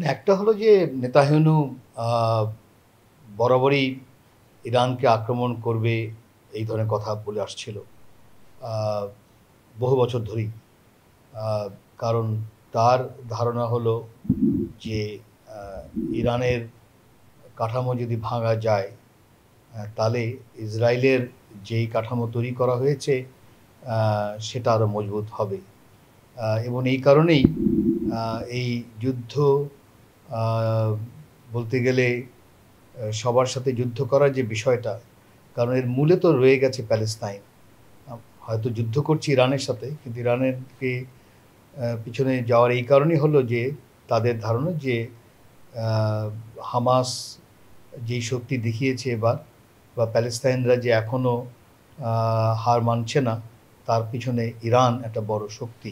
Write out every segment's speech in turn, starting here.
একটা হলো যে নেতানিয়াহু আহ, বরাবরই ইরানকে আক্রমণ করবে এই ধরনের কথা বলে আসছিল আহ, বহু বছর ধরেই। আহ, কারণ তার ধারণা হলো যে আহ, ইরানের কাঠামো যদি ভাঙা যায় তাহলে ইসরায়েলের যেই কাঠামো তৈরি করা হয়েছে সেটা আরও মজবুত হবে। এবং এই কারণেই এই যুদ্ধ আহ, বলতে গেলে সবার সাথে যুদ্ধ করার যে বিষয়টা, কারণ এর মূলে তো রয়ে গেছে প্যালেস্তাইন। হয়তো যুদ্ধ করছি ইরানের সাথে, কিন্তু ইরানেরকে পিছনে যাওয়ার এই কারণেই হলো যে তাদের ধারণা যে আহ, হামাস যেই শক্তি দেখিয়েছে এবার, বা প্যালেস্তাইনরা যে এখনও হার মানছে না, তার পিছনে ইরান একটা বড় শক্তি,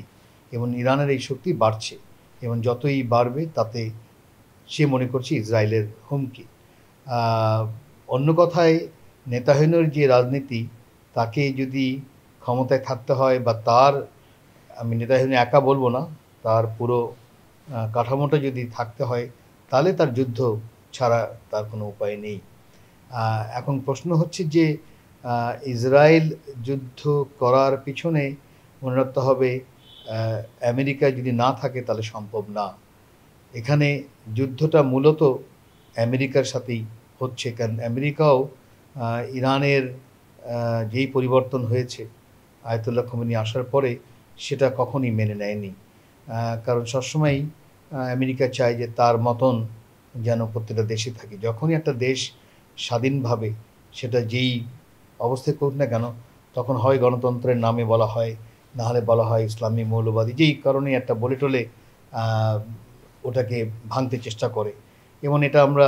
এবং ইরানের এই শক্তি বাড়ছে, এবং যতই বাড়বে তাতে সে মনে করছে ইসরায়েলের হুমকি। আহ, অন্য কথায় নেতানিয়াহুর যে রাজনীতি, তাকে যদি ক্ষমতায় থাকতে হয় বা তার, আমি নেতানিয়াহু একা বলবো না, তার পুরো কাঠামোটা যদি থাকতে হয়, তাহলে তার যুদ্ধ ছাড়া তার কোনো উপায় নেই। এখন প্রশ্ন হচ্ছে যে ইসরায়েল যুদ্ধ করার পিছনে মনে রাখতে হবে আমেরিকা যদি না থাকে তাহলে সম্ভব না। এখানে যুদ্ধটা মূলত আমেরিকার সাথেই হচ্ছে, কারণ আমেরিকাও ইরানের যেই পরিবর্তন হয়েছে আয়াতুল্লাহ খোমেনি আসার পরে, সেটা কখনই মেনে নেয়নি। কারণ সবসময়ই আমেরিকা চায় যে তার মতন যেন প্রত্যেকটা দেশে থাকে। যখনই একটা দেশ স্বাধীনভাবে, সেটা যেই অবস্থায় করুক না কেন, তখন হয় গণতন্ত্রের নামে বলা হয়, না হলে বলা হয় ইসলামী মৌলবাদী, যেই কারণে একটা বলে টলে আহ, ওটাকে ভাঙতে চেষ্টা করে। এবং এটা আমরা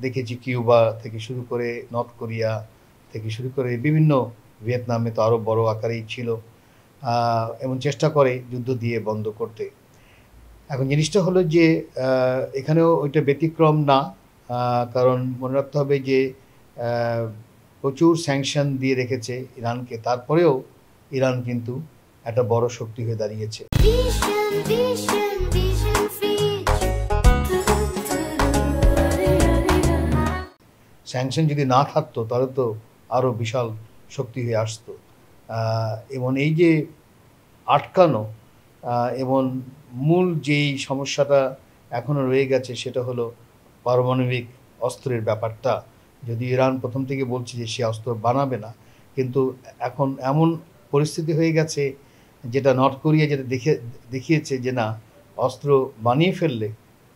দেখেছি কিউবা থেকে শুরু করে, নর্থ কোরিয়া থেকে শুরু করে বিভিন্ন, ভিয়েতনামে তো আরও বড় আকারেই ছিল, এবং চেষ্টা করে যুদ্ধ দিয়ে বন্ধ করতে। এখন জিনিসটা হলো যে এখানেও ওইটা ব্যতিক্রম না। কারণ মনে রাখতে হবে যে আহ, প্রচুর স্যাংশন দিয়ে রেখেছে ইরানকে, তারপরেও ইরান কিন্তু একটা বড় শক্তি হয়ে দাঁড়িয়েছে। স্যাংশন যদি না থাকতো তাহলে তো আরও বিশাল শক্তি হয়ে আসতো। এবং এই যে আটকানো, এবং মূল যেই সমস্যাটা এখনও রয়ে গেছে সেটা হলো পারমাণবিক অস্ত্রের ব্যাপারটা। যদি ইরান প্রথম থেকে বলছে যে সে অস্ত্র বানাবে না, কিন্তু এখন এমন পরিস্থিতি হয়ে গেছে, যেটা নর্থ কোরিয়া যেটা দেখিয়েছে যে না, অস্ত্র বানিয়ে ফেললে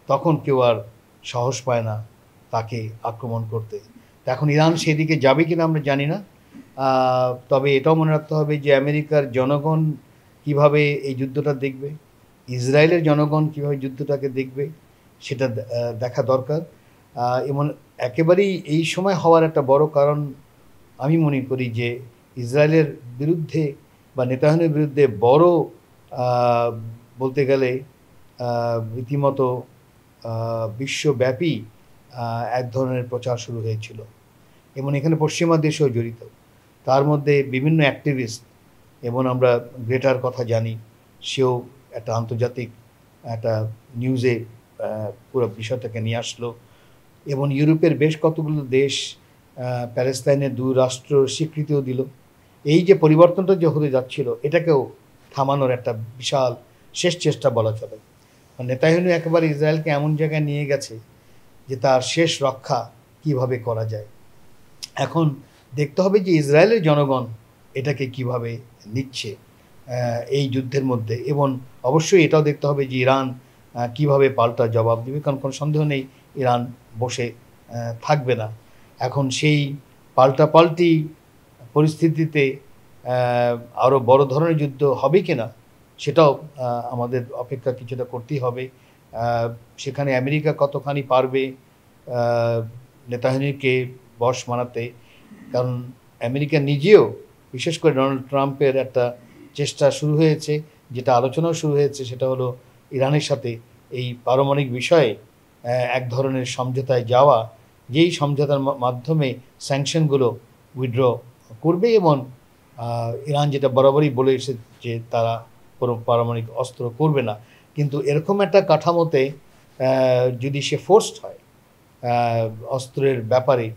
তখন কেউ আর সাহস পায় না তাকে আক্রমণ করতে। তো এখন ইরান সেদিকে যাবে কিনা আমরা জানি না। তবে এটাও মনে রাখতে হবে যে আমেরিকার জনগণ কিভাবে এই যুদ্ধটা দেখবে, ইসরায়েলের জনগণ কিভাবে যুদ্ধটাকে দেখবে, সেটা দেখা দরকার। এবং একেবারেই এই সময় হওয়ার একটা বড় কারণ আমি মনে করি যে ইসরায়েলের বিরুদ্ধে বা নেতানিয়াহুর বিরুদ্ধে বড় আহ, বলতে গেলে রীতিমতো বিশ্বব্যাপী এক ধরনের প্রচার শুরু হয়েছিল, এবং এখানে পশ্চিমা দেশেও জড়িত। তার মধ্যে বিভিন্ন অ্যাক্টিভিস্ট, এবং আমরা গ্রেটার কথা জানি, সেও একটা আন্তর্জাতিক একটা নিউজে পুরো বিষয়টাকে নিয়ে আসলো। এবং ইউরোপের বেশ কতগুলো দেশ প্যালেস্তাইনের দুই রাষ্ট্র স্বীকৃতিও দিল। এই যে পরিবর্তনটা যে হতে যাচ্ছিল, এটাকেও থামানোর একটা বিশাল শেষ চেষ্টা বলা চলে। নেতানিয়াহু একেবারে ইসরায়েলকে এমন জায়গায় নিয়ে গেছে যে তার শেষ রক্ষা কিভাবে করা যায়। এখন দেখতে হবে যে ইসরায়েলের জনগণ এটাকে কিভাবে নিচ্ছে এই যুদ্ধের মধ্যে, এবং অবশ্যই এটাও দেখতে হবে যে ইরান কিভাবে পাল্টা জবাব দেবে, কারণ কোনো সন্দেহ নেই ইরান বসে থাকবে না। এখন সেই পাল্টাপাল্টি পরিস্থিতিতে আরও বড় ধরনের যুদ্ধ হবে কি না, সেটাও আমাদের অপেক্ষা কিছুটা করতেই হবে। সেখানে আমেরিকা কতখানি পারবে নেতানিয়াহুকে বশ মানাতে, কারণ আমেরিকা নিজেও, বিশেষ করে ডোনাল্ড ট্রাম্পের একটা চেষ্টা শুরু হয়েছে, যেটা আলোচনাও শুরু হয়েছে, সেটা হলো ইরানের সাথে এই পারমাণবিক বিষয়ে এক ধরনের সমঝোতায় যাওয়া, যেই সমঝোতার মাধ্যমে স্যাংশনগুলো উইথড্র করবে, এবং ইরান যেটা বরাবরই বলে এসেছে যে তারা কোনো পারমাণবিক অস্ত্র করবে না। কিন্তু এরকম একটা কাঠামোতে যদি সে ফোর্সড হয় অস্ত্রের ব্যাপারে,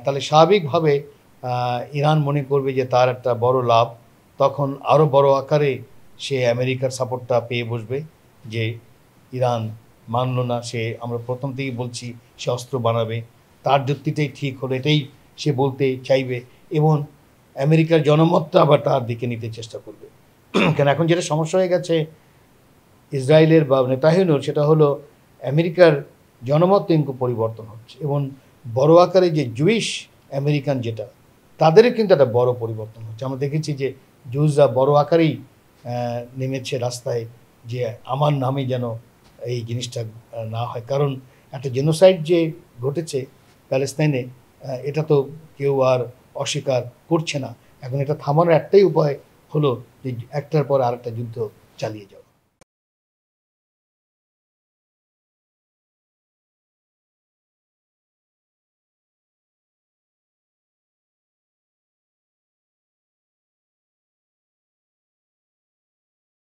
তাহলে স্বাভাবিকভাবে ইরান মনে করবে যে তার একটা বড় লাভ, তখন আরও বড় আকারে সে আমেরিকার সাপোর্টটা পেয়ে বসবে যে ইরান মানল না, সে আমরা প্রথম থেকেই বলছি সে অস্ত্র বানাবে, তার যুক্তিটাই ঠিক হলো, এটাই সে বলতে চাইবে এবং আমেরিকার জনমতটা আবার তার দিকে নিতে চেষ্টা করবে। কেন এখন যেটা সমস্যা হয়ে গেছে ইসরায়েলের বা নেতানিয়াহুর, সেটা হলো আমেরিকার জনমত কিন্তু পরিবর্তন হচ্ছে এবং বড় আকারে যে জুইশ আমেরিকান যেটা, তাদেরও কিন্তু একটা বড় পরিবর্তন হচ্ছে। আমরা দেখেছি যে জুসরা বড় আকারেই নেমেছে রাস্তায় যে আমার নামে যেন এই জিনিসটা না হয়, কারণ একটা জেনোসাইড যে ঘটেছে প্যালেস্তাইনে, এটা তো কেউ আর অস্বীকার করছে না। এখন এটা থামানোর একটাই উপায় হলো যে একটার পর আরেকটা যুদ্ধ চালিয়ে যাওয়া।